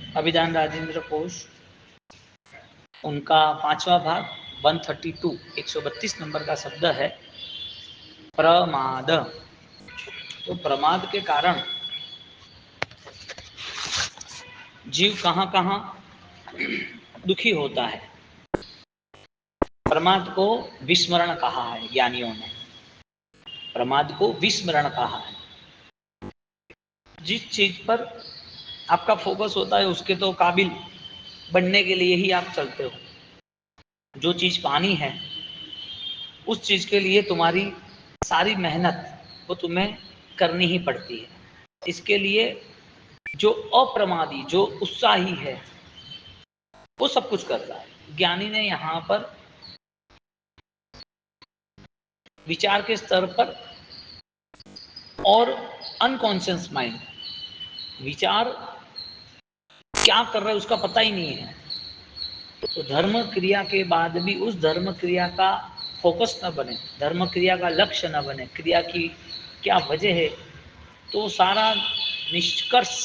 अभिधान राजेंद्र कोश, उनका 5वां भाग 132 132 नंबर का शब्द है प्रमाद। तो प्रमाद के कारण जीव कहाँ कहाँ दुखी होता है। प्रमाद को विस्मरण कहा है ज्ञानियों ने, प्रमाद को विस्मरण कहा है। जिस चीज पर आपका फोकस होता है उसके तो काबिल बनने के लिए ही आप चलते हो। जो चीज पानी है उस चीज के लिए तुम्हारी सारी मेहनत वो तुम्हें करनी ही पड़ती है। इसके लिए जो अप्रमादी, जो उत्साही है, वो सब कुछ करता है। ज्ञानी ने यहाँ पर विचार के स्तर पर और अनकॉन्शियस माइंड, विचार क्या कर रहा है उसका पता ही नहीं है, तो धर्म क्रिया के बाद भी उस धर्म क्रिया का फोकस न बने, धर्म क्रिया का लक्ष्य न बने, क्रिया की क्या वजह है, तो सारा निष्कर्ष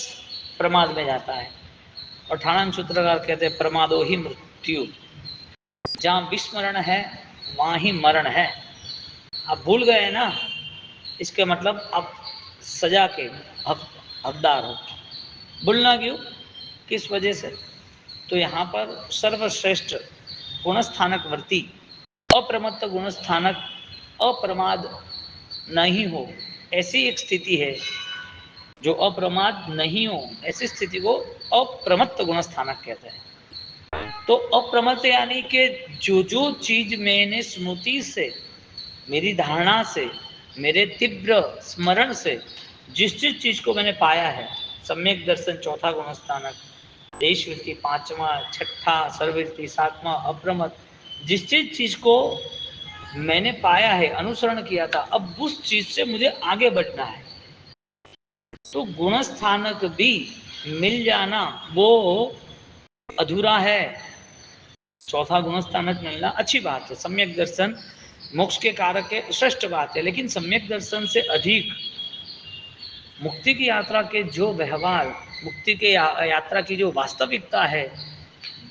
प्रमाद में जाता है। और ठाणान सूत्रकार कहते हैं प्रमादो ही मृत्यु, जहाँ विस्मरण है वहाँ ही मरण है। आप भूल गए ना, इसके मतलब आप सजा के हकदार हो। भूलना क्यों, किस वजह से? तो यहाँ पर सर्वश्रेष्ठ गुणस्थानक वर्ती अप्रमत्त गुणस्थानक अप्रमाद नहीं हो, ऐसी एक स्थिति है। जो अप्रमाद नहीं हो ऐसी स्थिति को अप्रमत्त गुणस्थानक कहते हैं। तो अप्रमत्त यानी कि जो जो चीज मैंने स्मृति से, मेरी धारणा से, मेरे तीव्र स्मरण से जिस जिस चीज को मैंने पाया है, सम्यक दर्शन चौथा गुणस्थानक, देश वृत्ति पांचवा, छठा सर्ववृत्ति सातवां, अप्रमत्त, जिस जिस चीज को मैंने पाया है, अनुसरण किया था, अब उस चीज से मुझे आगे बढ़ना है। तो गुणस्थानक भी मिल जाना वो अधूरा है। चौथा गुणस्थानक मिलना अच्छी बात है, सम्यक दर्शन मोक्ष के कारक है, श्रेष्ठ बात है। लेकिन सम्यक दर्शन से अधिक मुक्ति की यात्रा के जो व्यवहार, मुक्ति के यात्रा की जो वास्तविकता है,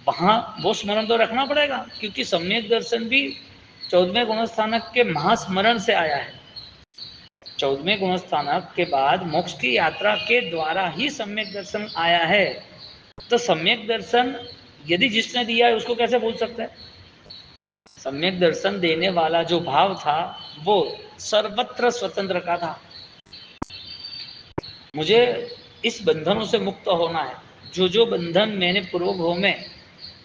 वहाँ वो स्मरण तो रखना पड़ेगा, क्योंकि सम्यक दर्शन भी 14वें गुणस्थानक के महास्मरण से आया है। 14वें गुणस्थानक के बाद मोक्ष की यात्रा के द्वारा ही सम्यक दर्शन आया है। तो सम्यक दर्शन यदि जिसने दिया है उसको कैसे भूल सकते हैं? सम्यक दर्शन देने वाला जो भाव था वो सर्वत्र स्वतंत्र का था। मुझे इस बंधनों से मुक्त होना है, जो जो बंधन मैंने पूर्वभव में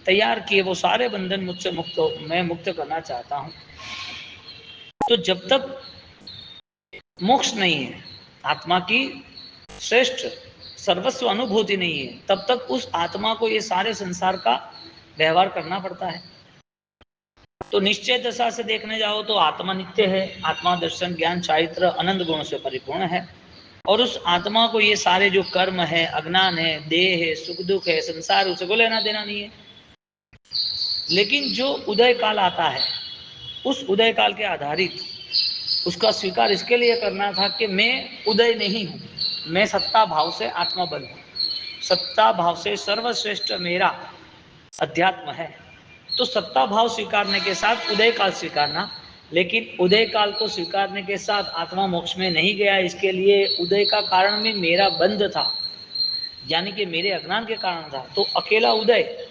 तैयार किए वो सारे बंधन मुझसे मुक्त हो, मैं मुक्त करना चाहता हूँ। तो जब तक मोक्ष नहीं है, आत्मा की श्रेष्ठ सर्वस्व अनुभूति नहीं है, तब तक उस आत्मा को ये सारे संसार का व्यवहार करना पड़ता है। तो निश्चय दशा से देखने जाओ तो आत्मा नित्य है, आत्मा दर्शन ज्ञान चारित्र अनंत गुणों से परिपूर्ण है, और उस आत्मा को ये सारे जो कर्म है, अज्ञान है, देह है, सुख दुख है, संसार, उसको लेना देना नहीं है। लेकिन जो उदय काल आता है, उस उदय काल के आधारित उसका स्वीकार इसके लिए करना था कि मैं उदय नहीं हूँ, मैं सत्ता भाव से आत्मबल हूँ, सत्ता भाव से सर्वश्रेष्ठ मेरा अध्यात्म है। तो सत्ता भाव स्वीकारने के साथ उदय काल स्वीकारना, लेकिन उदय काल को स्वीकारने के साथ आत्मा मोक्ष में नहीं गया, इसके लिए उदय का कारण भी मेरा बंध था, यानी कि मेरे अज्ञान के कारण था। तो अकेला उदय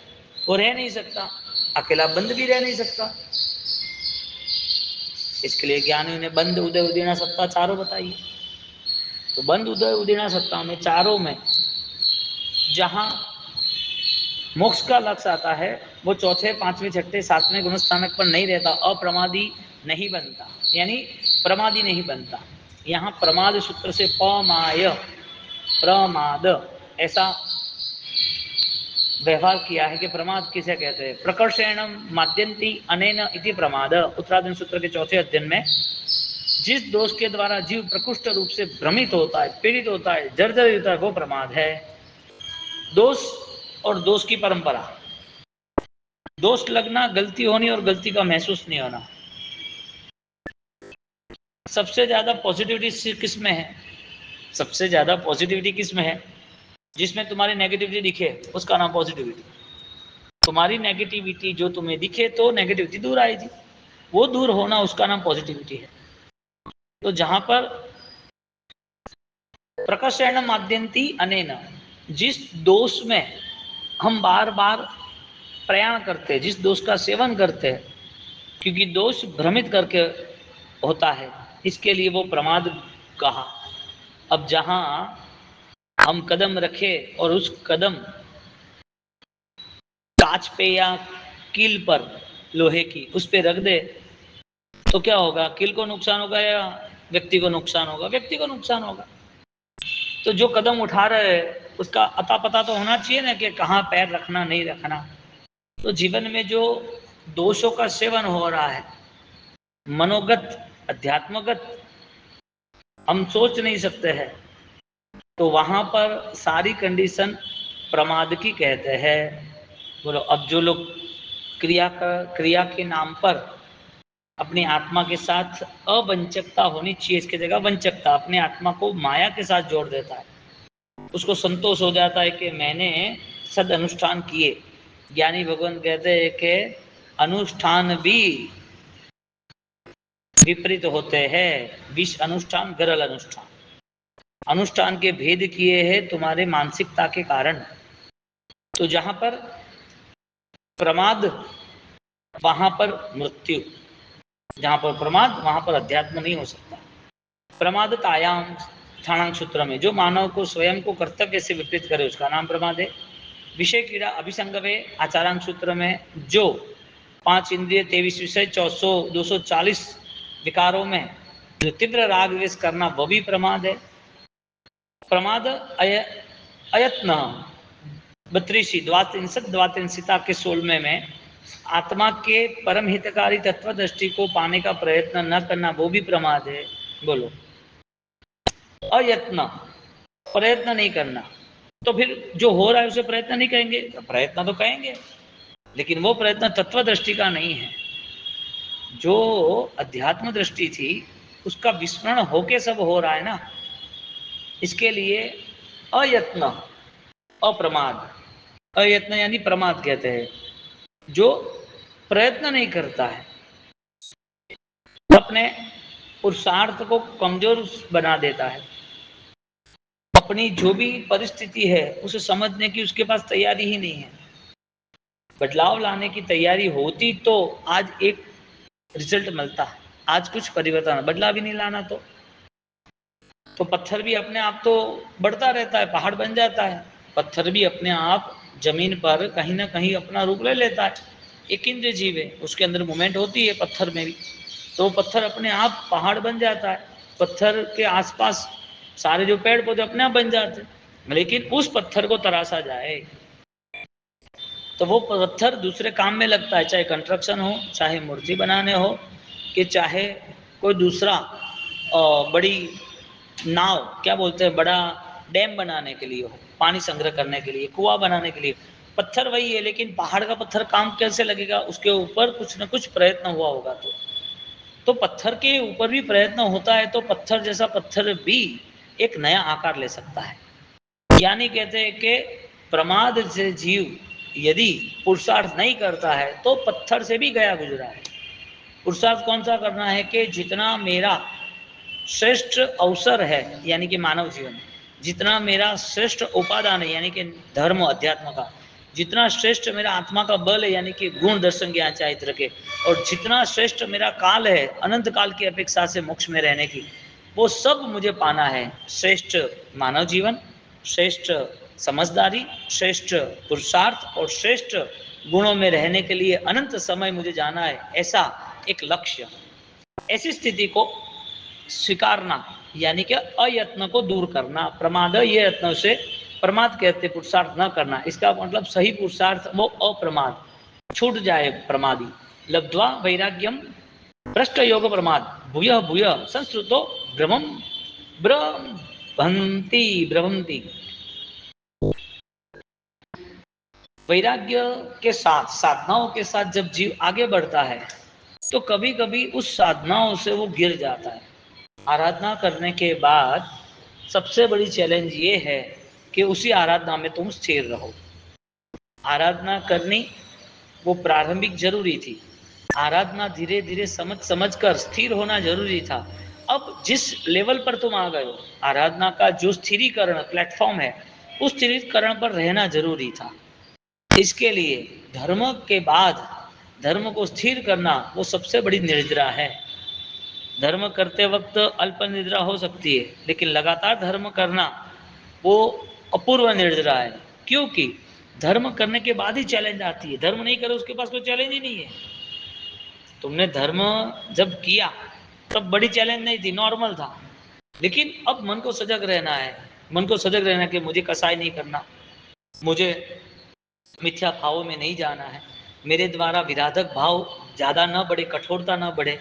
वो रह नहीं सकता, अकेला बंध भी रह नहीं सकता। इसके लिए ज्ञानियों ने बंध उदय उदीना सत्ता चारों बताई। तो बंध उदय उदीना सत्ता में चारों में जहां मोक्ष का लक्ष्य आता है वो चौथे, पांचवें, छठे, सातवें गुणस्थानक पर नहीं रहता, अप्रमादी नहीं बनता, यानी प्रमादी नहीं बनता। यहाँ प्रमाद सूत्र से पमाय प्रमाद ऐसा व्यवहार किया है कि प्रमाद किसे कहते हैं? प्रकर्षेण माद्यंती अनेन इति प्रमाद। उत्तराधीन सूत्र के चौथे अध्ययन में जिस दोष के द्वारा जीव प्रकृष्ट रूप से भ्रमित होता है, पीड़ित होता है, जर्जरित होता है, वो प्रमाद है। दोष और दोष की परंपरा, दोष लगना, गलती होनी और गलती का महसूस नहीं होना। सबसे ज्यादा पॉजिटिविटी किस में है? सबसे ज्यादा पॉजिटिविटी किस में है? जिसमें तुम्हारी नेगेटिविटी दिखे उसका नाम पॉजिटिविटी। तुम्हारी नेगेटिविटी जो तुम्हें दिखे तो नेगेटिविटी दूर आएगी, वो दूर होना उसका नाम पॉजिटिविटी है। तो जहां पर प्रकर्षण माध्यंती अनेन, जिस दोष में हम बार बार प्रयाण करते हैं, जिस दोष का सेवन करते हैं, क्योंकि दोष भ्रमित करके होता है, इसके लिए वो प्रमाद कहा। अब जहां हम कदम रखे और उस कदम कांच पे या कील पर लोहे की उस पे रख दे तो क्या होगा? कील को नुकसान होगा या व्यक्ति को नुकसान होगा? व्यक्ति को नुकसान होगा। तो जो कदम उठा रहे हैं उसका अता पता तो होना चाहिए ना कि कहाँ पैर रखना नहीं रखना। तो जीवन में जो दोषों का सेवन हो रहा है, मनोगत अध्यात्मगत हम सोच नहीं सकते हैं, तो वहां पर सारी कंडीशन प्रमाद की कहते हैं। बोलो, अब जो लोग क्रिया के नाम पर अपनी आत्मा के साथ अवंचकता होनी चाहिए, इसकी जगह वंचकता, अपनी आत्मा को माया के साथ जोड़ देता है। उसको संतोष हो जाता है कि मैंने सद अनुष्ठान किए। ज्ञानी भगवान कहते हैं कि अनुष्ठान भी विपरीत होते हैं, विष अनुष्ठान गरल अनुष्ठान। अनुष्ठान के भेद किए हैं तुम्हारे मानसिकता के कारण। तो जहां पर प्रमाद वहां पर मृत्यु, जहां पर प्रमाद वहां पर अध्यात्म नहीं हो सकता। प्रमादतायाम स्थानांक सूत्र में जो मानव को स्वयं को कर्तव्य से विपरीत करे उसका नाम प्रमाद है। विषय क्रीड़ा अभिसंगवे आचारांक सूत्र में जो 5 इंद्रिय 23 विषय 240 विकारों में जो तीव्र राग द्वेष करना वो भी प्रमाद है। प्रमाद अयत्न 32 द्वात्रिंशिता के 16वें में आत्मा के परम हितकारी तत्व दृष्टि को पाने का प्रयत्न न करना वो भी प्रमाद है। बोलो, अयत्न प्रयत्न नहीं करना, तो फिर जो हो रहा है उसे प्रयत्न नहीं कहेंगे? तो प्रयत्न तो कहेंगे, लेकिन वो प्रयत्न तत्व दृष्टि का नहीं है। जो अध्यात्म दृष्टि थी उसका विस्मरण होके सब हो रहा है ना। इसके लिए अयत्न अप्रमाद, अयत्न यानी प्रमाद कहते हैं, जो प्रयत्न नहीं करता है, अपने पुरुषार्थ को कमजोर बना देता है। अपनी जो भी परिस्थिति है उसे समझने की उसके पास तैयारी ही नहीं है। बदलाव लाने की तैयारी होती तो आज एक रिजल्ट मिलता है, आज कुछ परिवर्तन। बदलाव भी नहीं लाना तो पत्थर भी अपने आप तो बढ़ता रहता है, पहाड़ बन जाता है। पत्थर भी अपने आप जमीन पर कहीं ना कहीं अपना रूप ले लेता है। एक इंद्रिय जीव है, उसके अंदर मूवमेंट होती है पत्थर में भी, तो पत्थर अपने आप पहाड़ बन जाता है। पत्थर के आसपास सारे जो पेड़ पौधे अपने आप बन जाते हैं। लेकिन उस पत्थर को तराशा जाए तो वो पत्थर दूसरे काम में लगता है, चाहे कंस्ट्रक्शन हो, चाहे मूर्ति बनाने हो, कि चाहे कोई दूसरा बड़ी नाव, क्या बोलते हैं, बड़ा डैम बनाने के लिए हो, पानी संग्रह करने के लिए, कुआं बनाने के लिए। पत्थर वही है, लेकिन पहाड़ का पत्थर काम कैसे लगेगा? उसके ऊपर कुछ ना कुछ प्रयत्न हुआ होगा। तो पत्थर के ऊपर भी प्रयत्न होता है, तो पत्थर जैसा पत्थर भी एक नया आकार ले सकता है। यानी कहते हैं कि प्रमाद से जीव यदि पुरुषार्थ नहीं करता है तो पत्थर से भी गया गुजरा है। पुरुषार्थ कौन सा करना है? कि जितना मेरा श्रेष्ठ अवसर है, यानी कि मानव जीवन, जितना मेरा श्रेष्ठ उपादान है, यानी कि धर्म अध्यात्म का, जितना श्रेष्ठ मेरा आत्मा का बल है, यानी कि गुण दर्शन ज्ञान चारित्र के, और जितना श्रेष्ठ मेरा काल है अनंत काल की अपेक्षा से मोक्ष में रहने की, वो सब मुझे पाना है। श्रेष्ठ मानव जीवन, श्रेष्ठ समझदारी, श्रेष्ठ पुरुषार्थ और श्रेष्ठ गुणों में रहने के लिए अनंत समय मुझे जाना है, ऐसा एक लक्ष्य। ऐसी स्थिति को स्वीकारना, यानी कि अयत्न को दूर करना। प्रमाद ये यत्न से प्रमाद कहते, पुरुषार्थ न करना। इसका मतलब सही पुरुषार्थ वो अप्रमाद, छूट जाए प्रमादी। लब्ध्वा वैराग्यम भ्रष्ट योग प्रमाद भूय भूय संस्कृतो भ्रमम भ्रमंती भ्रमंती। वैराग्य के साथ, साधनाओं के साथ जब जीव आगे बढ़ता है तो कभी कभी उस साधनाओं से वो गिर जाता है। आराधना करने के बाद सबसे बड़ी चैलेंज ये है कि उसी आराधना में तुम स्थिर रहो। आराधना करनी वो प्रारंभिक जरूरी थी, आराधना धीरे धीरे समझ समझ कर स्थिर होना जरूरी था। अब जिस लेवल पर तुम आ गए हो, आराधना का जो स्थिरीकरण प्लेटफॉर्म है, उस स्थिरीकरण पर रहना जरूरी था। इसके लिए धर्म के बाद धर्म को स्थिर करना वो सबसे बड़ी निर्जरा है। धर्म करते वक्त अल्प निद्रा हो सकती है, लेकिन लगातार धर्म करना वो अपूर्व निर्जरा है। क्योंकि धर्म करने के बाद ही चैलेंज आती है, धर्म नहीं करे उसके पास कोई चैलेंज ही नहीं है। तुमने धर्म जब किया तब बड़ी चैलेंज नहीं थी, नॉर्मल था। लेकिन अब मन को सजग रहना है, मन को सजग रहना कि मुझे कसाई नहीं करना, मुझे मिथ्या भावों में नहीं जाना है, मेरे द्वारा विराधक भाव ज़्यादा ना बढ़े, कठोरता ना बढ़े।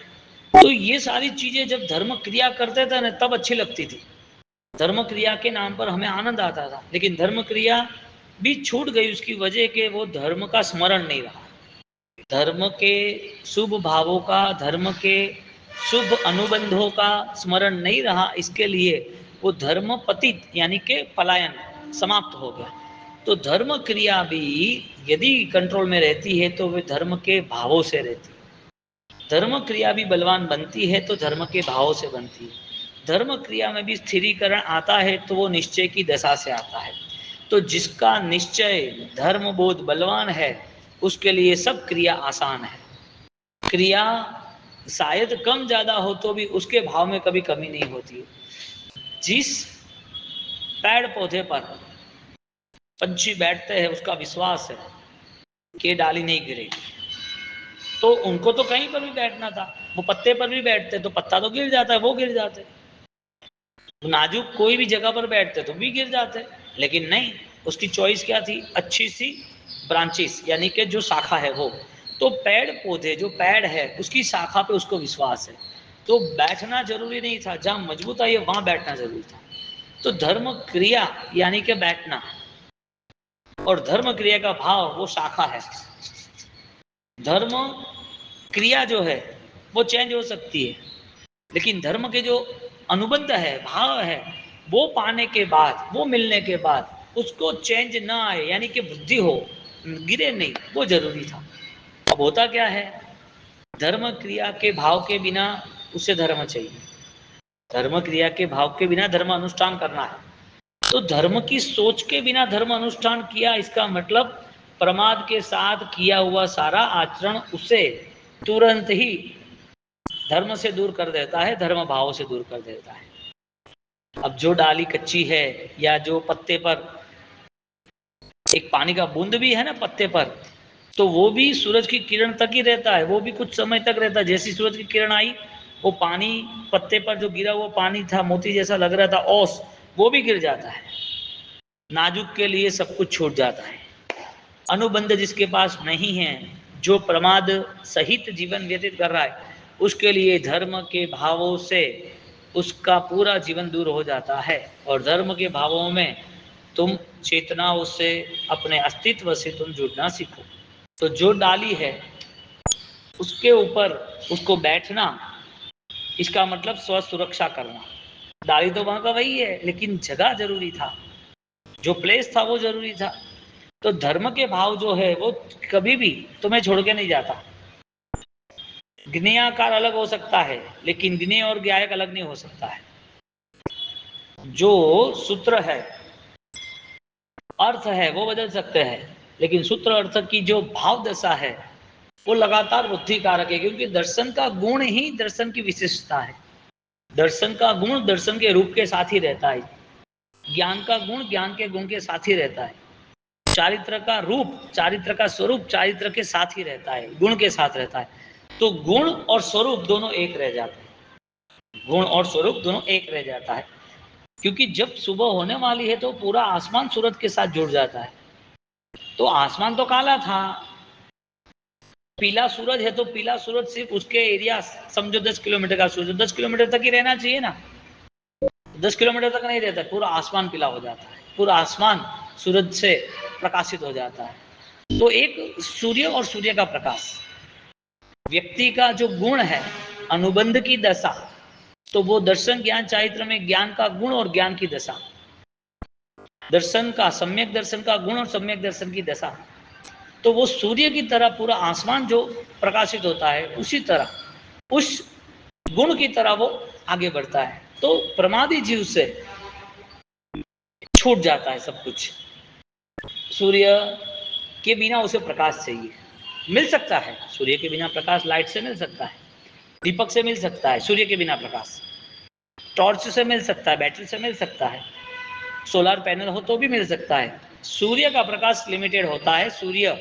तो ये सारी चीज़ें जब धर्म क्रिया करते थे ना तब अच्छी लगती थी। धर्म क्रिया के नाम पर हमें आनंद आता था, लेकिन धर्म क्रिया भी छूट गई उसकी वजह के वो धर्म का स्मरण नहीं रहा। धर्म के शुभ भावों का, धर्म के शुभ अनुबंधों का स्मरण नहीं रहा, इसके लिए वो धर्म पतित यानी के पलायन समाप्त हो गया। तो धर्म क्रिया भी यदि कंट्रोल में रहती है तो वे धर्म के भावों से रहती है। धर्म क्रिया भी बलवान बनती है तो धर्म के भावों से बनती है। धर्म क्रिया में भी स्थिरीकरण आता है तो वो निश्चय की दशा से आता है। तो जिसका निश्चय धर्म बोध बलवान है उसके लिए सब क्रिया आसान है। क्रिया शायद कम ज्यादा हो तो भी उसके भाव में कभी कमी नहीं होती। जिस पेड़ पौधे पर पंछी बैठते हैं उसका विश्वास है कि डाली नहीं गिरेगी, तो उनको तो कहीं पर भी बैठना था, वो पत्ते पर भी बैठते तो पत्ता तो गिर जाता है, वो गिर जाते। नाजुक कोई भी जगह पर बैठते तो भी गिर जाते, लेकिन नहीं, उसकी चॉइस क्या थी, अच्छी सी ब्रांचेस यानी कि जो शाखा है वो। तो पेड़ पौधे जो पेड़ है उसकी शाखा पे उसको विश्वास है, तो बैठना जरूरी नहीं था, जहां मजबूत है वहां बैठना जरूरी था। तो धर्म क्रिया यानी कि बैठना, और धर्म क्रिया का भाव वो शाखा है। धर्म क्रिया जो है वो चेंज हो सकती है, लेकिन धर्म के जो अनुबंध है, भाव है, वो पाने के बाद, वो मिलने के बाद उसको चेंज ना आए यानी कि बुद्धि हो, गिरे नहीं, वो जरूरी था। अब होता क्या है, धर्म क्रिया के भाव के बिना उसे धर्म चाहिए, धर्म क्रिया के भाव के बिना धर्म अनुष्ठान करना है। तो धर्म की सोच के बिना धर्म अनुष्ठान किया, इसका मतलब प्रमाद के साथ किया हुआ सारा आचरण उसे तुरंत ही धर्म से दूर कर देता है, धर्म भाव से दूर कर देता है। अब जो डाली कच्ची है या जो पत्ते पर एक पानी का बूंद भी है ना पत्ते पर, तो वो भी सूरज की किरण तक ही रहता है, वो भी कुछ समय तक रहता है। जैसी सूरज की किरण आई, वो पानी पत्ते पर जो गिरा हुआ पानी था, मोती जैसा लग रहा था, ओस, वो भी गिर जाता है। नाजुक के लिए सब कुछ छूट जाता है। अनुबंध जिसके पास नहीं है, जो प्रमाद सहित जीवन व्यतीत कर रहा है, उसके लिए धर्म के भावों से उसका पूरा जीवन दूर हो जाता है। और धर्म के भावों में तुम चेतनाओं से, अपने अस्तित्व से तुम जुड़ना सीखो। तो जो डाली है उसके ऊपर उसको बैठना, इसका मतलब स्व सुरक्षा करना। डाली तो वहां का वही है, लेकिन जगह जरूरी था, जो प्लेस था वो जरूरी था। तो धर्म के भाव जो है वो कभी भी तुम्हें छोड़ के नहीं जाता। ज्ञेयाकार अलग हो सकता है, लेकिन ज्ञेय और ज्ञायक अलग नहीं हो सकता है। जो सूत्र है, अर्थ है, वो बदल सकते हैं, लेकिन सूत्र अर्थ की जो भाव दशा है वो लगातार बुद्धि कारक है, क्योंकि दर्शन का गुण ही दर्शन की विशिष्टता है। दर्शन का गुण दर्शन के रूप के साथ ही रहता है, ज्ञान का गुण ज्ञान के गुण के साथ ही रहता है, चारित्र का रूप, चारित्र का स्वरूप चारित्र के साथ ही रहता है, गुण के साथ रहता है। तो गुण और स्वरूप दोनों एक रह जाते हैं, गुण और स्वरूप दोनों एक रह जाता है। क्योंकि जब सुबह होने वाली है तो पूरा आसमान सूरज के साथ जुड़ जाता है। तो आसमान तो काला था, पीला सूरज है तो पीला सूरज सिर्फ उसके एरिया, समझो 10 किलोमीटर का सूरज 10 किलोमीटर तक ही रहना चाहिए ना, 10 किलोमीटर तक नहीं रहता, पूरा आसमान पीला हो जाता है, पूरा आसमान सूरज से प्रकाशित हो जाता है। तो एक सूर्य और सूर्य का प्रकाश, व्यक्ति का जो गुण है, अनुबंध की दशा, तो वो दर्शन ज्ञान चारित्र में ज्ञान का गुण और ज्ञान की दशा। दर्शन का, सम्यक दर्शन का गुण और सम्यक दर्शन की दशा। तो वो सूर्य की तरह पूरा आसमान जो प्रकाशित होता है, उसी तरह उस गुण की तरह वो आगे बढ़ता है। तो प्रमादी जीव से छूट जाता है सब कुछ। सूर्य के बिना उसे प्रकाश चाहिए, मिल सकता है सूर्य के बिना प्रकाश, लाइट से मिल सकता है, दीपक से मिल सकता है, सूर्य के बिना प्रकाश टॉर्च से मिल सकता है, बैटरी से मिल सकता है, सोलर पैनल हो तो भी मिल सकता है। सूर्य का प्रकाश लिमिटेड होता है, सूर्य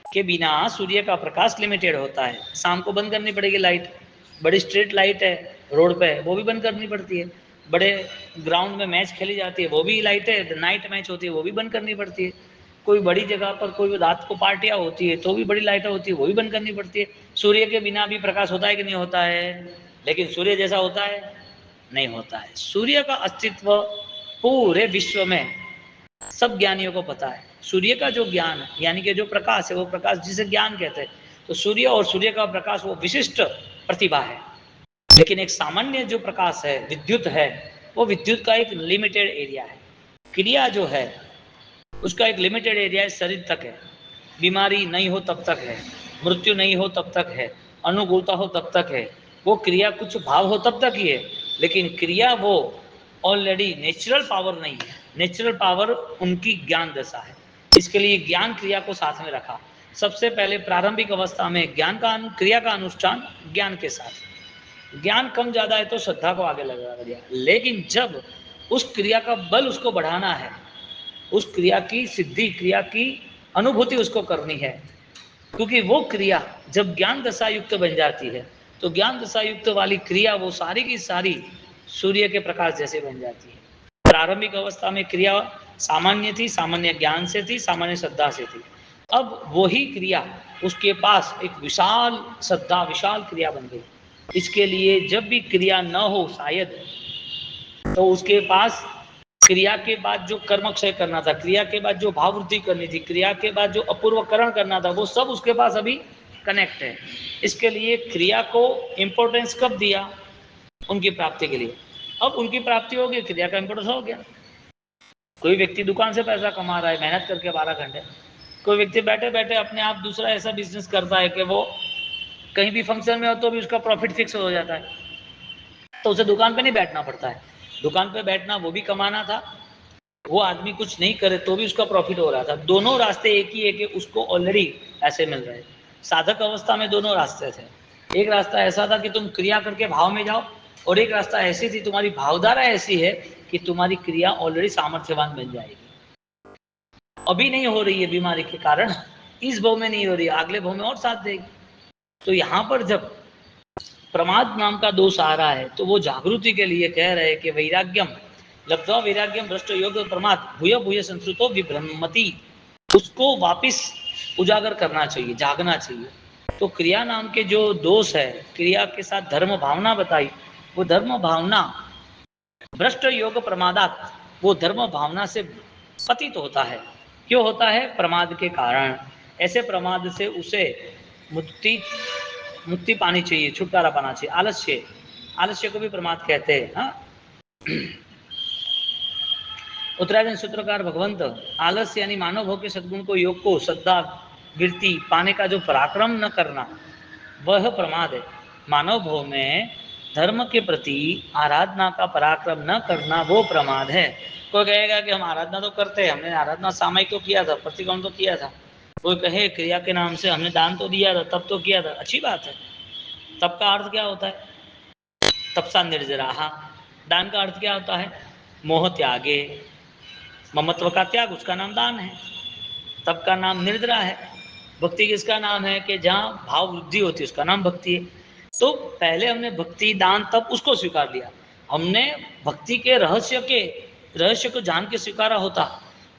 के बिना सूर्य का प्रकाश लिमिटेड होता है। शाम को बंद करनी पड़ेगी लाइट, बड़ी स्ट्रीट लाइट है रोड पे, वो भी बंद करनी पड़ती है। बड़े ग्राउंड में मैच खेली जाती है, वो भी लाइट है, नाइट मैच होती है, वो भी बंद करनी पड़ती है। कोई बड़ी जगह पर कोई रात को पार्टियां होती है तो भी बड़ी लाइटें होती है, वो भी बंद करनी पड़ती है। सूर्य के बिना भी प्रकाश होता है कि नहीं होता है? लेकिन सूर्य जैसा होता है? नहीं होता है। सूर्य का अस्तित्व पूरे विश्व में सब ज्ञानियों को पता है। सूर्य का जो ज्ञान है, यानी कि जो प्रकाश है, वो प्रकाश जिसे ज्ञान कहते हैं। तो सूर्य और सूर्य का प्रकाश वो विशिष्ट प्रतिभा है। लेकिन एक सामान्य जो प्रकाश है, विद्युत है, वो विद्युत का एक लिमिटेड एरिया है। क्रिया जो है उसका एक लिमिटेड एरिया है, शरीर तक है। बीमारी नहीं हो तब तक है, मृत्यु नहीं हो तब तक है, अनुकूलता हो तब तक है, वो क्रिया कुछ भाव हो तब तक ही है। लेकिन क्रिया वो ऑलरेडी नेचुरल पावर नहीं है। नेचुरल पावर उनकी ज्ञान दशा है। इसके लिए ज्ञान क्रिया को साथ में रखा। सबसे पहले प्रारंभिक अवस्था में ज्ञान का क्रिया का अनुष्ठान ज्ञान के साथ। ज्ञान कम ज्यादा है तो श्रद्धा को आगे लगा दिया। लेकिन जब उस क्रिया का बल उसको बढ़ाना है, उस क्रिया की सिद्धि, क्रिया की अनुभूति उसको करनी है, क्योंकि वो क्रिया जब ज्ञान दशा युक्त बन जाती है तो ज्ञान दशा युक्त वाली क्रिया वो सारी की सारी सूर्य के प्रकाश जैसे बन जाती है। प्रारंभिक अवस्था में क्रिया सामान्य थी, सामान्य ज्ञान से थी, सामान्य श्रद्धा से थी। अब वही क्रिया उसके पास एक विशाल श्रद्धा, विशाल क्रिया बन गई। इसके लिए जब भी क्रिया न हो शायद, तो उसके पास क्रिया के बाद जो कर्मक्षय करना था, क्रिया के बाद जो भाव वृद्धि करनी थी, क्रिया के बाद जो अपूर्वकरण करना था, वो सब उसके पास अभी कनेक्ट है। इसके लिए क्रिया को इंपॉर्टेंस कब दिया? उनकी प्राप्ति के लिए। अब उनकी प्राप्ति हो गई, क्रिया का इंपॉर्टेंस हो गया। कोई व्यक्ति दुकान से पैसा कमा रहा है मेहनत करके 12 घंटे, कोई व्यक्ति बैठे बैठे अपने आप दूसरा ऐसा बिजनेस करता है कि वो कहीं भी फंक्शन में हो तो भी उसका प्रॉफिट फिक्स हो जाता है, तो उसे दुकान पे नहीं बैठना पड़ता है। दुकान पे बैठना वो भी कमाना था, वो आदमी कुछ नहीं करे तो भी उसका प्रॉफिट हो रहा था। दोनों रास्ते एक ही है कि उसको ऑलरेडी ऐसे मिल रहे। साधक अवस्था में दोनों रास्ते थे। एक रास्ता ऐसा था कि तुम क्रिया करके भाव में जाओ, और एक रास्ता ऐसी थी, तुम्हारी भावधारा ऐसी है कि तुम्हारी क्रिया ऑलरेडी सामर्थ्यवान बन जाएगी। अभी नहीं हो रही है बीमारी के कारण, इस भाव में नहीं हो रही है, अगले भाव में और साथ देगी। तो यहाँ पर जब प्रमाद नाम का दोष आ रहा है तो वो जागृति के लिए कह रहे हैं कि वैराग्यम लब्ध्वा वैराग्यम भ्रष्ट योग प्रमाद भूय भूय संस्कृतो विभ्रमति, उसको वापिस उजागर करना चाहिए, जागना चाहिए। तो क्रिया नाम के जो दोष है, क्रिया के साथ धर्म भावना बताई, वो धर्म भावना भ्रष्ट योग प्रमादात, वो धर्म भावना से पतित होता है। क्यों होता है? प्रमाद के कारण। ऐसे प्रमाद से उसे मुक्ति मुक्ति पानी चाहिए, छुटकारा पाना चाहिए। आलस्य, आलस्य को भी प्रमाद कहते हैं। हाँ, उत्तरायण सूत्रकार भगवंत, आलस्य यानी मानव भोग के सद्गुण को, योग को, श्रद्धा वृत्ति पाने का जो पराक्रम न करना, वह प्रमाद है। मानव भोग में धर्म के प्रति आराधना का पराक्रम न करना वो प्रमाद है। कोई कहेगा कि हम आराधना तो करते हैं, हमने आराधना सामयिक तो किया था, प्रतिक्रमण तो किया था। कोई कहे क्रिया के नाम से हमने दान तो दिया था, तब तो किया था, अच्छी बात है। तब का अर्थ क्या होता है? तपसा निर्जराहा। दान का अर्थ क्या होता है? मोह त्यागे, ममत्व का त्याग, उसका नाम दान है। तप का नाम निर्जरा है। भक्ति किसका नाम है? कि जहाँ भाव वृद्धि होती है, उसका नाम भक्ति है। तो पहले हमने भक्ति दान तप उसको स्वीकार लिया। हमने भक्ति के रहस्य को जान के स्वीकारा होता,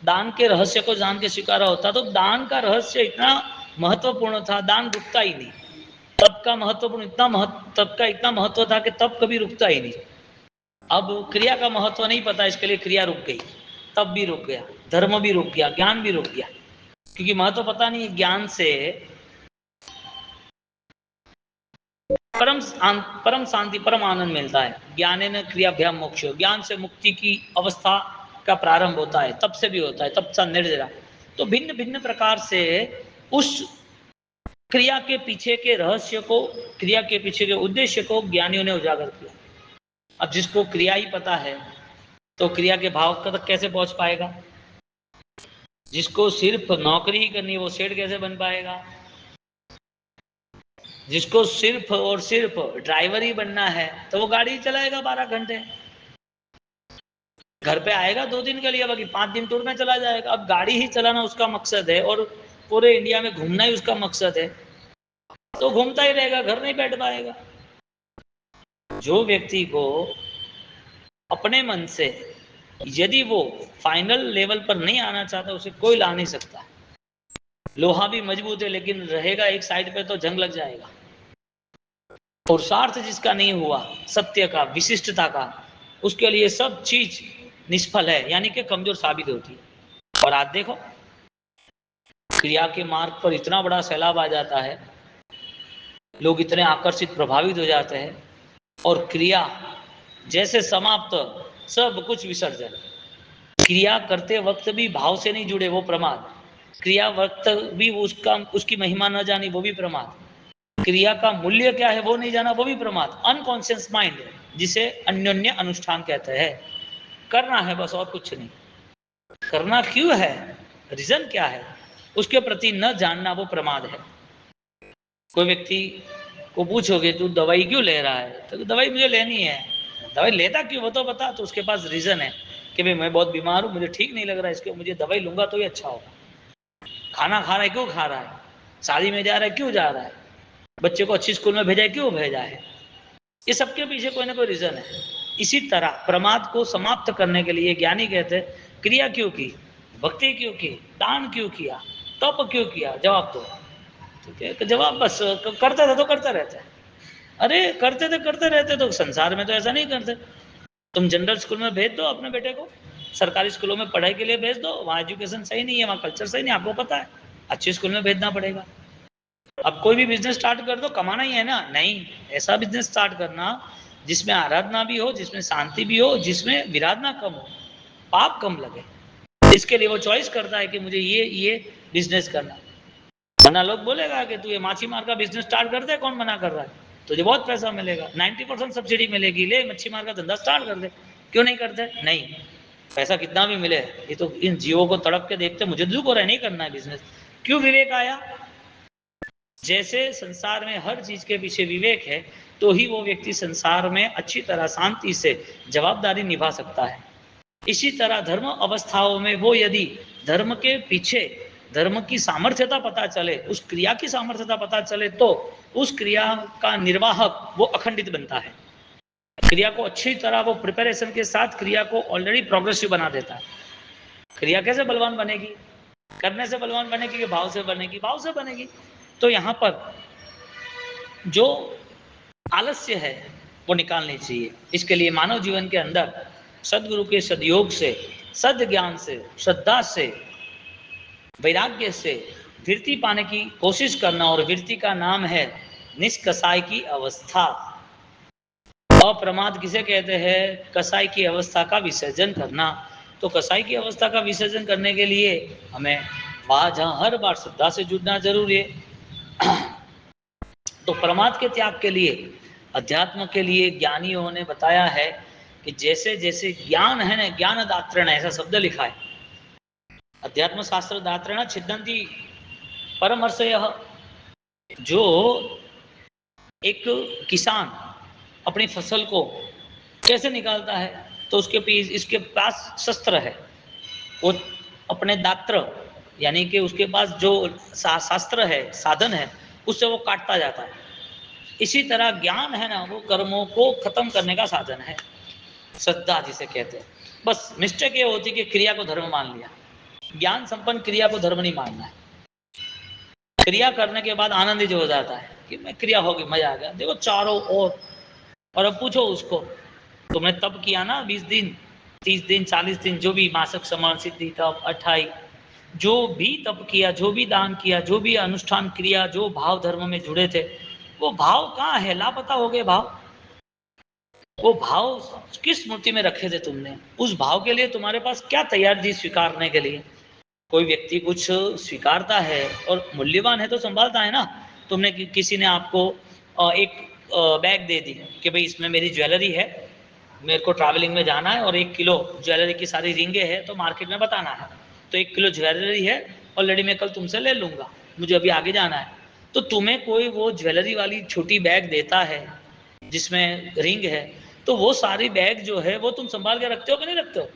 दान के रहस्य को जान के स्वीकारा होता, तो दान का रहस्य इतना महत्वपूर्ण था, दान रुकता ही नहीं। तप का महत्वपूर्ण तप का इतना महत्व था कि तप कभी रुकता ही नहीं। अब क्रिया का महत्व नहीं पता, इसके लिए क्रिया रुक गई, तप भी रुक गया, धर्म भी रुक गया, ज्ञान भी रुक गया, क्योंकि महत्व पता नहीं। ज्ञान से परम शांति, परम आनंद मिलता है। ज्ञानेन क्रियाभ्याम मोक्ष, ज्ञान से मुक्ति की अवस्था का प्रारंभ होता है, तब से भी होता है, तब सा निर्जरा। तो भिन्न भिन्न प्रकार से उस क्रिया के पीछे के रहस्य को, क्रिया के पीछे के उद्देश्य को ज्ञानियों ने उजागर किया। अब जिसको क्रिया ही पता है तो क्रिया के भाव तक कैसे पहुंच पाएगा? जिसको सिर्फ नौकरी ही करनी है वो सेठ कैसे बन पाएगा? जिसको सिर्फ और सिर्फ ड्राइवर ही बनना है तो वो गाड़ी ही चलाएगा 12 घंटे, घर पे आएगा 2 दिन के लिए, बाकी 5 दिन टूर में चला जाएगा। अब गाड़ी ही चलाना उसका मकसद है और पूरे इंडिया में घूमना ही उसका मकसद है, तो घूमता ही रहेगा, घर नहीं बैठ पाएगा। जो व्यक्ति को अपने मन से यदि वो फाइनल लेवल पर नहीं आना चाहता, उसे कोई ला नहीं सकता। लोहा भी मजबूत है लेकिन रहेगा एक साइड पे तो जंग लग जाएगा। और स्वार्थ जिसका नहीं हुआ, सत्य का, विशिष्टता का, उसके लिए सब चीज निष्फल है, यानी कि कमजोर साबित होती है। और आज देखो क्रिया के मार्ग पर इतना बड़ा सैलाब आ जाता है, लोग इतने आकर्षित प्रभावित हो जाते हैं, और क्रिया जैसे समाप्त, सब कुछ विसर्जन। क्रिया करते वक्त भी भाव से नहीं जुड़े, वो प्रमाद। क्रिया वक्त भी उसकी महिमा न जानी, वो भी प्रमाद। क्रिया का मूल्य क्या है वो नहीं जाना, वो भी प्रमाद। अनकॉन्शियस माइंड, जिसे अन्योन्य अनुष्ठान कहते हैं। करना है बस, और कुछ नहीं। करना क्यों है, रीजन क्या है, उसके प्रति न जानना, वो प्रमाद है। कोई व्यक्ति को पूछोगे तू दवाई क्यों ले रहा है, तो दवाई मुझे लेनी है। दवाई लेता क्यों वो तो बता, तो उसके पास रीजन है कि भाई मैं बहुत बीमार हूँ, मुझे ठीक नहीं लग रहा है, इसके मुझे दवाई लूंगा तो ही अच्छा होगा। खाना खा रहा है क्यों खा रहा है, शादी में जा रहा है क्यों जा रहा है, बच्चे को अच्छी स्कूल में भेजा है क्यों भेजा है, ये सबके पीछे कोई ना कोई रीजन है। इसी तरह प्रमाद को समाप्त करने के लिए ज्ञानी कहते हैं क्रिया क्यों की, भक्ति क्यों की, दान क्यों किया, तप क्यों किया, जवाब दो। ठीक है, जवाब बस करते थे तो करते रहते। अरे करते थे करते रहते, तो संसार में तो ऐसा नहीं करते। तुम जनरल स्कूल में भेज दो अपने बेटे को, सरकारी स्कूलों में पढ़ाई के लिए भेज दो, वहाँ एजुकेशन सही नहीं है, वहाँ कल्चर सही नहीं, आपको पता है, अच्छे स्कूल में भेजना पड़ेगा। अब कोई भी बिजनेस स्टार्ट कर दो, कमाना ही है ना, नहीं, ऐसा बिजनेस स्टार्ट करना जिसमें आराधना भी हो, जिसमें शांति भी हो, जिसमें विराधना कम हो, पाप कम लगे। इसके लिए वो चॉइस करता है कि मुझे ये बिजनेस करना। वरना लोग बोलेगा कि तू ये माछी मार का बिजनेस स्टार्ट कर दे, कौन मना कर रहा है, तुझे बहुत पैसा मिलेगा, 90% सब्सिडी मिलेगी, ले मच्छी मार का धंधा स्टार्ट कर दे। क्यों नहीं करते? नहीं, पैसा कितना भी मिले, ये तो इन जीवों को तड़प के देखते मुझे दुख हो रहा है, नहीं करना है बिजनेस। क्यों? विवेक आया। जैसे संसार में हर चीज के पीछे विवेक है, तो ही वो व्यक्ति संसार में अच्छी तरह शांति से जवाबदारी निभा सकता है। इसी तरह धर्म अवस्थाओं में वो यदि धर्म के पीछे धर्म की सामर्थ्यता पता चले, उस क्रिया की सामर्थ्यता पता चले, तो उस क्रिया का निर्वाहक वो अखंडित बनता है। क्रिया को अच्छी तरह वो प्रिपरेशन के साथ क्रिया को ऑलरेडी प्रोग्रेसिव बना देता है। क्रिया कैसे बलवान बनेगी? करने से बलवान बनेगी कि भाव से बनेगी? भाव से बनेगी। तो यहाँ पर जो आलस्य है वो निकालनी चाहिए। इसके लिए मानव जीवन के अंदर सदगुरु के सदयोग से, सद ज्ञान से, श्रद्धा से, वैराग्य से वृत्ति पाने की कोशिश करना, और वृत्ति का नाम है निष्कसाय की अवस्था। अप्रमाद किसे कहते हैं? कसाई की अवस्था का विसर्जन करना। तो कसाई की अवस्था का विसर्जन करने के लिए हमें वहां जहां हर बार श्रद्धा से जुड़ना जरूरी है। तो प्रमाद के त्याग के लिए, अध्यात्म के लिए ज्ञानियों ने बताया है कि जैसे जैसे ज्ञान है ना, ज्ञान दात्रण, ऐसा शब्द लिखा है अध्यात्म शास्त्र दात्रण छिदंती परमर्षयः। जो एक किसान अपनी फसल को कैसे निकालता है, तो उसके पीस इसके पास शस्त्र है, वो अपने दात्र यानी कि उसके पास जो शास्त्र है, साधन है, उससे वो काटता जाता है। इसी तरह ज्ञान है ना, वो कर्मों को खत्म करने का साधन है, श्रद्धा जिसे कहते हैं। बस मिस्टेक ये होती कि क्रिया को धर्म मान लिया। ज्ञान संपन्न क्रिया को धर्म नहीं मानना है। क्रिया करने के बाद आनंदित हो जाता है कि मैं क्रिया होगी, मजा आ गया, देखो चारों ओर। और अब पूछो उसको, तुमने तप किया ना 20 दिन, 30 दिन, 40 दिन, जो भी मासक समरण, सिद्धि तप, 28, जो भी तप किया, जो भी दान किया, जो भी अनुष्ठान क्रिया, जो भाव धर्म में जुड़े थे, वो भाव कहाँ है? लापता हो गए भाव। वो भाव किस स्मृति में रखे थे तुमने, उस भाव के लिए तुम्हारे पास क्या तैयार थी स्वीकारने के लिए। कोई व्यक्ति कुछ स्वीकारता है और मूल्यवान है तो संभालता है ना। तुमने किसी ने आपको एक बैग दे दी कि भाई इसमें मेरी ज्वेलरी है, मेरे को ट्रैवलिंग में जाना है और 1 किलो ज्वेलरी की सारी रिंगे हैं तो मार्केट में बताना है, तो 1 किलो ज्वेलरी है ऑलरेडी, मैं कल तुमसे ले लूँगा, मुझे अभी आगे जाना है। तो तुम्हें कोई वो ज्वेलरी वाली छोटी बैग देता है जिसमें रिंग है, तो वो सारी बैग जो है वो तुम संभाल के रखते हो कि नहीं रखते हो।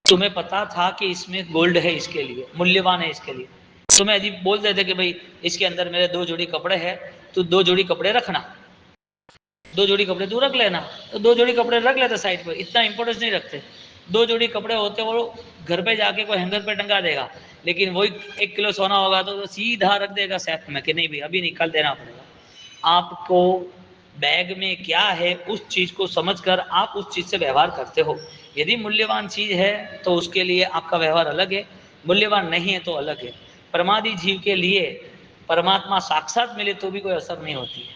तुम्हें पता था कि इसमें गोल्ड है, इसके लिए मूल्यवान है, इसके लिए तुम्हें यदि बोल देते कि भाई इसके अंदर मेरे 2 जोड़ी कपड़े हैं, तो 2 जोड़ी कपड़े रखना, 2 जोड़ी कपड़े तू रख लेना, तो 2 जोड़ी कपड़े रख लेते साइड पर, इतना इंपॉर्टेंस नहीं रखते। 2 जोड़ी कपड़े होते वो घर पे जाके कोई हैंगर पे टंगा देगा, लेकिन वही 1 किलो सोना होगा तो सीधा रख देगा सेफ में कि नहीं भाई अभी निकाल देना पड़ेगा। आपको बैग में क्या है उस चीज को समझकर आप उस चीज से व्यवहार करते हो। यदि मूल्यवान चीज है तो उसके लिए आपका व्यवहार अलग है, मूल्यवान नहीं है तो अलग है। प्रमादी जीव के लिए परमात्मा साक्षात मिले तो भी कोई असर नहीं होती है,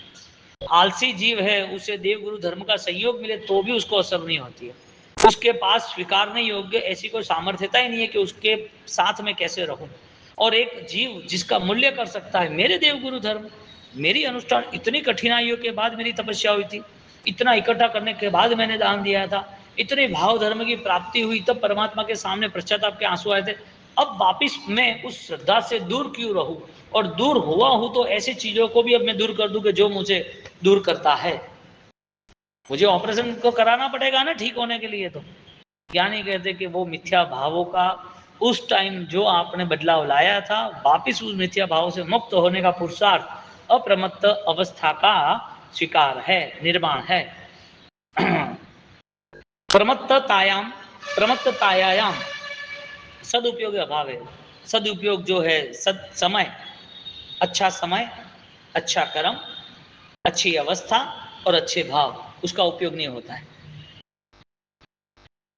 आलसी जीव है उसे देव गुरु धर्म का सहयोग मिले तो भी उसको असर नहीं होती है, उसके पास स्वीकारने योग्य ऐसी कोई सामर्थ्यता ही नहीं है कि उसके साथ में कैसे रहूं। और एक जीव जिसका मूल्य कर सकता है, मेरे देव गुरु धर्म, मेरी अनुष्ठान इतनी कठिनाइयों के बाद मेरी तपस्या हुई थी, इतना इकट्ठा करने के बाद मैंने दान दिया था, इतने भाव धर्म की प्राप्ति हुई, तब परमात्मा के सामने पश्चाताप के आंसू आए थे, अब वापिस मैं उस श्रद्धा से दूर क्यों रहूं, और दूर हुआ हूं तो ऐसी चीजों को भी अब मैं दूर कर दूं कि जो मुझे दूर करता है। मुझे ऑपरेशन को कराना पड़ेगा ना ठीक होने के लिए, तो ज्ञानी कहते कि वो मिथ्या भावों का उस टाइम जो आपने बदलाव लाया था, वापिस उस मिथ्या भाव से मुक्त होने का पुरुषार्थ अप्रमत्त अवस्था का स्वीकार है, निर्माण है। प्रमत्ततायाम प्रमत्ततायाम सदुपयोग अभाव है। सदुपयोग जो है सद समय, अच्छा समय, अच्छा कर्म, अच्छी अवस्था और अच्छे भाव, उसका उपयोग नहीं होता है।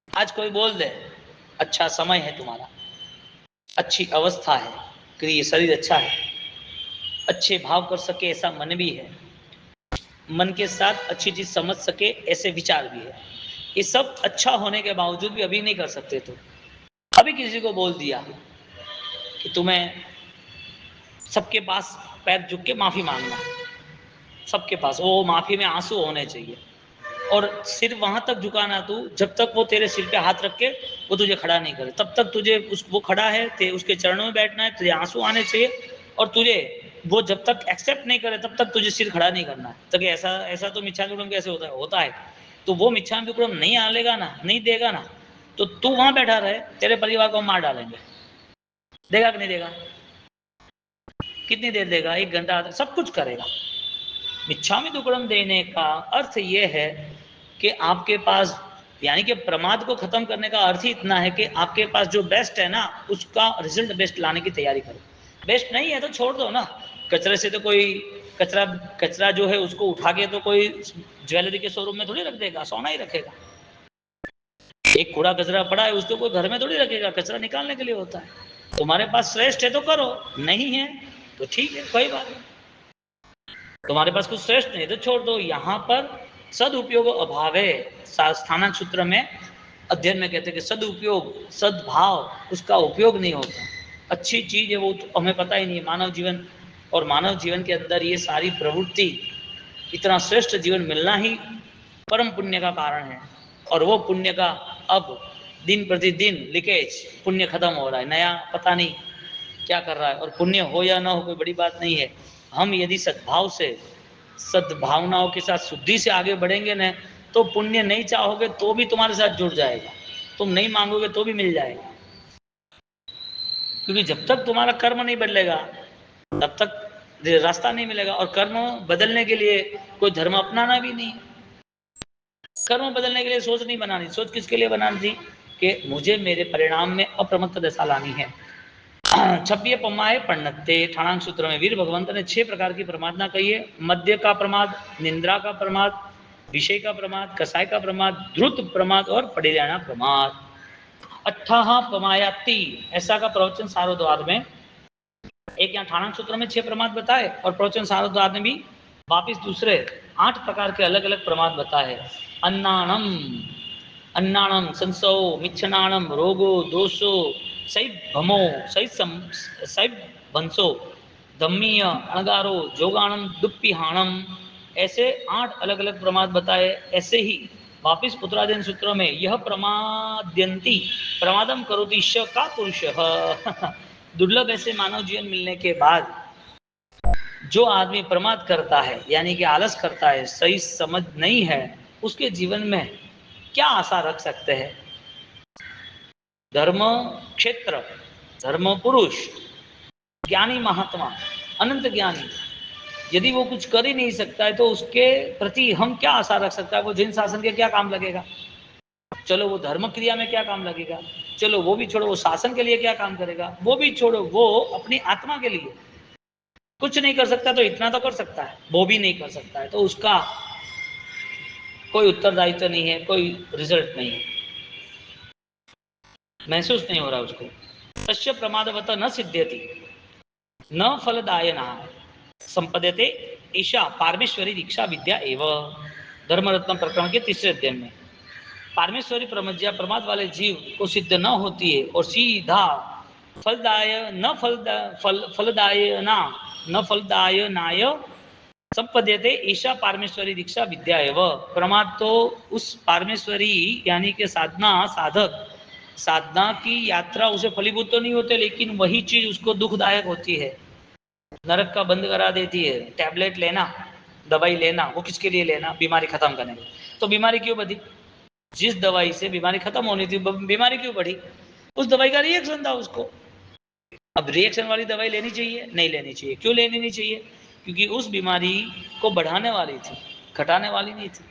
आज कोई बोल दे अच्छा समय है तुम्हारा, अच्छी अवस्था है कि ये शरीर अच्छा है, अच्छे भाव कर सके ऐसा मन भी है, मन के साथ अच्छी चीज समझ सके ऐसे विचार भी है, ये सब अच्छा होने के बावजूद भी अभी नहीं कर सकते। तो अभी किसी को बोल दिया कि तुम्हें सबके पास पैर झुक के माफी मांगना, सबके पास वो माफी में आंसू होने चाहिए, और सिर वहां तक झुकाना तू जब तक वो तेरे सिर पे हाथ रख के वो तुझे खड़ा नहीं करे, तब तक तुझे वो खड़ा है, उसके चरणों में बैठना है, तुझे आंसू आने चाहिए, और तुझे वो जब तक एक्सेप्ट नहीं करे तब तक तुझे सिर खड़ा नहीं करना है। तो ऐसा ऐसा तो मिच्छामिदुक्कड़म कैसे होता है। तो वो मिच्छामिदुक्कड़म नहीं आलेगा ना, नहीं देगा ना, तो तू वहां बैठा रहे, तेरे परिवार को मार डालेंगे। देगा कि नहीं देगा? कितनी देर देगा? 1 घंटा, सब कुछ करेगा। मिच्छामिदुक्कड़म देने का अर्थ ये है कि आपके पास, यानी कि प्रमाद को खत्म करने का अर्थ ही इतना है कि आपके पास जो बेस्ट है ना उसका रिजल्ट बेस्ट लाने की तैयारी करो। बेस्ट नहीं है तो छोड़ दो ना, कचरे से तो कोई कचरा कचरा जो है उसको उठा के तो कोई ज्वेलरी के शोरूम में थोड़ी रख देगा, सोना ही रखेगा। एक कूड़ा कचरा पड़ा है उसको कोई घर में थोड़ी रखेगा, कचरा निकालने के लिए होता है। तुम्हारे पास श्रेष्ठ है तो करो, नहीं है तो ठीक है, कोई बात नहीं। तुम्हारे पास कुछ श्रेष्ठ नहीं तो छोड़ दो। यहाँ पर सदुपयोग अभाव है, स्थानांक सूत्र में अध्ययन में कहते हैं कि सदुपयोग, सद्भाव, उसका उपयोग नहीं होता। अच्छी चीज है वो तो हमें पता ही नहीं है, मानव जीवन, और मानव जीवन के अंदर ये सारी प्रवृत्ति, इतना श्रेष्ठ जीवन मिलना ही परम पुण्य का कारण है, और वो पुण्य का अब दिन प्रतिदिन लीकेज, पुण्य खत्म हो रहा है, नया पता नहीं क्या कर रहा है। और पुण्य हो या ना हो कोई बड़ी बात नहीं है, हम यदि सद्भाव से, सद्भावनाओं के साथ शुद्धि से आगे बढ़ेंगे ना, तो पुण्य नहीं चाहोगे तो भी तुम्हारे साथ जुड़ जाएगा, तुम नहीं मांगोगे तो भी मिल जाएगा। क्योंकि जब तक तुम्हारा कर्म नहीं बदलेगा तब तक रास्ता नहीं मिलेगा, और कर्म बदलने के लिए कोई धर्म अपनाना भी नहीं। कर्म बदलने के लिए सोच नहीं बनानी, सोच किसके लिए बनानी थी कि मुझे मेरे परिणाम में अप्रमत्त दशा लानी है। छब्बीय पम्माए पन्नते ठाणांक सूत्र में वीर भगवंत ने 6 प्रकार की प्रमादना कही है। मद्य का प्रमाद, निंद्रा का प्रमाद, विषय का प्रमाद, कसाय का प्रमाद, द्रुत प्रमाद और पड़ियाना प्रमाद। अट्ठाहा पमायाति ऐसा का प्रवचन सारोद्वार में, एक यहाँ ठाणांक सूत्र में 6 प्रमाद बताए और प्रवचन सारोद्वार ने भी वापिस दूसरे 8 प्रकार के अलग अलग प्रमाद बताए। अन्नाणम अन्नाणम संसो मिच्छनाणम रोगो दोषो सहित भमो सहित भंसो धम्मीय अणगारो जोगाणम दुप्पिहाणम, ऐसे 8 अलग अलग प्रमाद बताए। ऐसे ही वापिस पुत्रादीन सूत्रों में यह प्रमाद्यंती प्रमादम करोति श का पुरुष दुर्लभ ऐसे मानव जीवन मिलने के बाद जो आदमी प्रमाद करता है यानी कि आलस करता है, सही समझ नहीं है, उसके जीवन में क्या आशा रख सकते हैं। धर्म क्षेत्र, धर्म पुरुष, ज्ञानी महात्मा, अनंत ज्ञानी, यदि वो कुछ कर ही नहीं सकता है तो उसके प्रति हम क्या आशा रख सकता है। वो जिन शासन के क्या काम लगेगा। चलो वो धर्म क्रिया में क्या काम लगेगा, चलो वो भी छोड़ो, वो शासन के लिए क्या काम करेगा, वो भी छोड़ो, वो अपनी आत्मा के लिए कुछ नहीं कर सकता तो इतना तो कर सकता है, वो भी नहीं कर सकता है तो उसका कोई उत्तरदायित्व नहीं है, कोई रिजल्ट नहीं है, महसूस नहीं हो रहा उसको। तस्य प्रमादवत न सिद्ध्यति न फलदायना संपद्यते ईशा पारमेश्वरी दीक्षा विद्या एवं। धर्मरत्न प्रकरण के 3 अध्याय में पारमेश्वरी प्रमज्ञा प्रमाद वाले जीव को सिद्ध न होती है और सीधा फलदायनाय संपद्यते ईशा पारमेश्वरी दीक्षा विद्या एवं। प्रमाद तो उस पारमेश्वरी यानी कि साधना साधक साधना की यात्रा उसे फलीभूत तो नहीं होते, लेकिन वही चीज उसको दुखदायक होती है, नरक का बंद करा देती है। टैबलेट लेना, दवाई लेना, वो किसके लिए लेना, बीमारी खत्म करने के। तो बीमारी क्यों बढ़ी, जिस दवाई से बीमारी खत्म होनी थी बीमारी क्यों बढ़ी, उस दवाई का रिएक्शन था उसको। अब रिएक्शन वाली दवाई लेनी चाहिए, नहीं लेनी चाहिए। क्यों लेनी नहीं चाहिए, क्योंकि उस बीमारी को बढ़ाने वाली थी, घटाने वाली नहीं थी।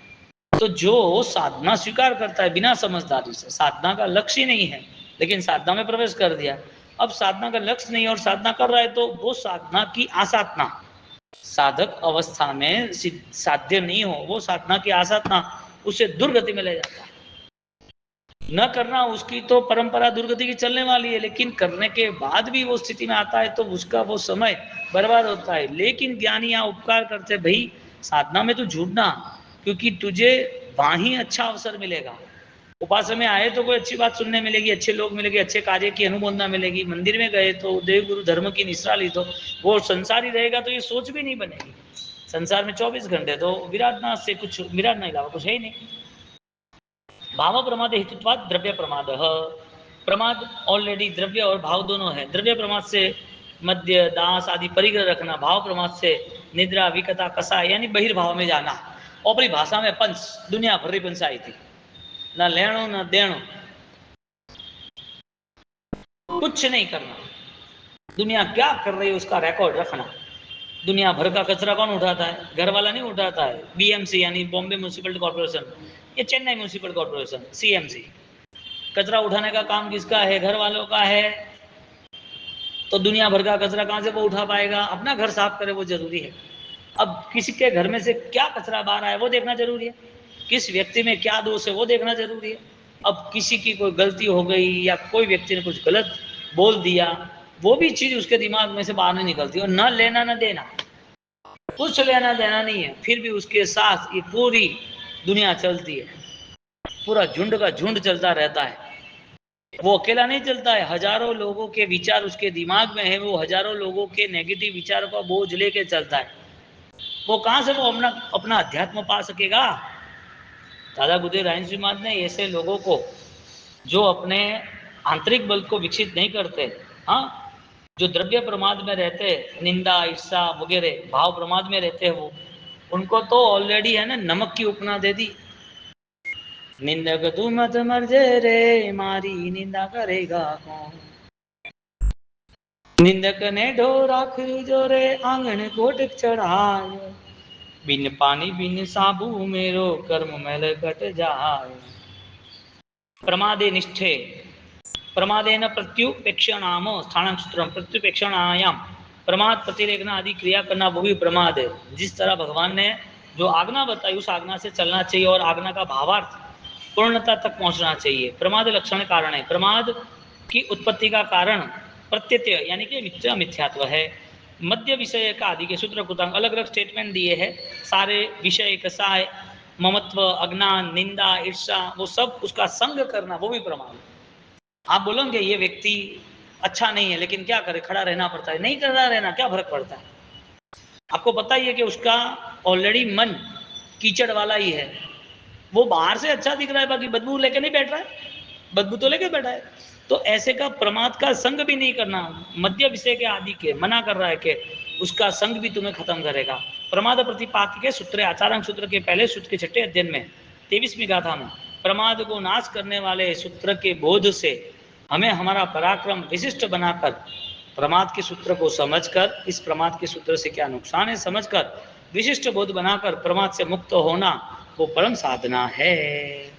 तो जो साधना स्वीकार करता है बिना समझदारी से, साधना का लक्ष्य ही नहीं है लेकिन साधना में प्रवेश कर दिया, अब साधना का लक्ष्य नहीं और साधना कर रहा है, तो वो साधना की आसाधना, साधक अवस्था में साध्य नहीं हो, वो साधना की आसाधना उसे दुर्गति में ले जाता है। न करना उसकी तो परंपरा दुर्गति की चलने वाली है, लेकिन करने के बाद भी वो स्थिति में आता है तो उसका वो समय बर्बाद होता है। लेकिन ज्ञानी यहाँ उपकार करते, भाई साधना में तो जुड़ना, क्योंकि तुझे वहीं अच्छा अवसर मिलेगा। उपासना में आए तो कोई अच्छी बात सुनने मिलेगी, अच्छे लोग मिलेंगे, अच्छे कार्य की अनुमोदना मिलेगी। मंदिर में गए तो देव गुरु धर्म की निश्रा ली तो वो संसारी रहेगा तो ये सोच भी नहीं बनेगी। संसार में 24 घंटे तो विराटनाथ से कुछ, विराटनाथ अलावा कुछ है ही नहीं। भाव प्रमाद हेतुत्वाद द्रव्य प्रमाद, प्रमाद ऑलरेडी द्रव्य और भाव दोनों है। द्रव्य प्रमाद से मध्य दास आदि परिग्रह रखना, भाव प्रमाद से निद्रा विकता कसा यानी बहिर्भाव में जाना। अपनी भाषा में पंच, दुनिया भर पंच आई थी, ना लेनो ना देनो, कुछ नहीं करना, दुनिया क्या कर रही है उसका रिकॉर्ड रखना। दुनिया भर का कचरा कौन उठाता है, घर वाला नहीं उठाता है। बीएमसी यानी बॉम्बे म्यूनिसिपल कॉर्पोरेशन, ये चेन्नई म्यूनिसिपल कॉर्पोरेशन सीएमसी, कचरा उठाने का काम किसका है, घर वालों का है। तो दुनिया भर का कचरा कहां से वो उठा पाएगा, अपना घर साफ करे वो जरूरी है। अब किसी के घर में से क्या कचरा बाहर आया वो देखना जरूरी है, किस व्यक्ति में क्या दोष है वो देखना जरूरी है। अब किसी की कोई गलती हो गई या कोई व्यक्ति ने कुछ गलत बोल दिया, वो भी चीज उसके दिमाग में से बाहर नहीं निकलती। और न लेना न देना, कुछ लेना देना नहीं है, फिर भी उसके साथ ये पूरी दुनिया चलती है, पूरा झुंड का झुंड चलता रहता है। वो अकेला नहीं चलता है, हजारों लोगों के विचार उसके दिमाग में है, वो हजारों लोगों के नेगेटिव विचारों का बोझ लेके चलता है। वो कहां से वो अपना अध्यात्म पा सकेगा। दादा गुरुदेव रायन जी महाराज ने ऐसे लोगों को जो अपने आंतरिक बल को विकसित नहीं करते, हाँ, जो द्रव्य प्रमाद में रहते, निंदा ईर्षा वगैरह भाव प्रमाद में रहते हैं, वो उनको तो ऑलरेडी है ना नमक की उपना दे दी। निंदक तू मत मर जे रे, मारी निंदा करेगा कौन। निंदक ने ढोरा खरीदो रे, आंगन कोट चढ़ाए, बिन पानी बिन साबु मेरो कर्म मैल कट जाए। प्रमादे निष्ठे प्रमादेन प्रत्युपेक्षणाम स्थान सूत्रम प्रत्युपेक्षणायाम, प्रमाद प्रतिरेखना आदि क्रिया करना वो भी प्रमाद है। जिस तरह भगवान ने जो आज्ञा बताई उस आज्ञा से चलना चाहिए और आज्ञा का भावार्थ पूर्णता तक पहुंचना चाहिए। प्रमाद लक्षण कारण है, प्रमाद की उत्पत्ति का कारण प्रत्यय यानी कि मिथ्या मिथ्यात्व है। मध्य विषय का आदि के सूत्र कुतांग अलग अलग स्टेटमेंट दिए हैं, सारे विषय कसाय ममत्व, अज्ञान, निंदा, ईर्ष्या, वो सब उसका संग करना, वो भी प्रमाद। आप बोलोगे ये व्यक्ति अच्छा नहीं है, लेकिन क्या करे, खड़ा रहना पड़ता है। नहीं खड़ा रहना क्या फर्क पड़ता है? आपको पता ही है कि उसका ऑलरेडी मन कीचड़ वाला ही है। वो बाहर से अच्छा दिख रहा है, बाकी बदबू लेके नहीं बैठ रहा है, बदबू तो लेके बैठा है। तो ऐसे का प्रमाद का संग भी नहीं करना। मध्य विषय के आदि के मना कर रहा है कि उसका संग भी तुम्हें खत्म करेगा। प्रमाद प्रतिपात के सूत्र, आचार्य सूत्र के पहले सूत्र के छठे अध्ययन में 23वीं गाथा में, प्रमाद को नाश करने वाले सूत्र के बोध से हमें हमारा पराक्रम विशिष्ट बनाकर, प्रमाद के सूत्र को समझकर, इस प्रमाद के सूत्र से क्या नुकसान है समझकर, विशिष्ट बोध बनाकर प्रमाद से मुक्त होना, वो परम साधना है।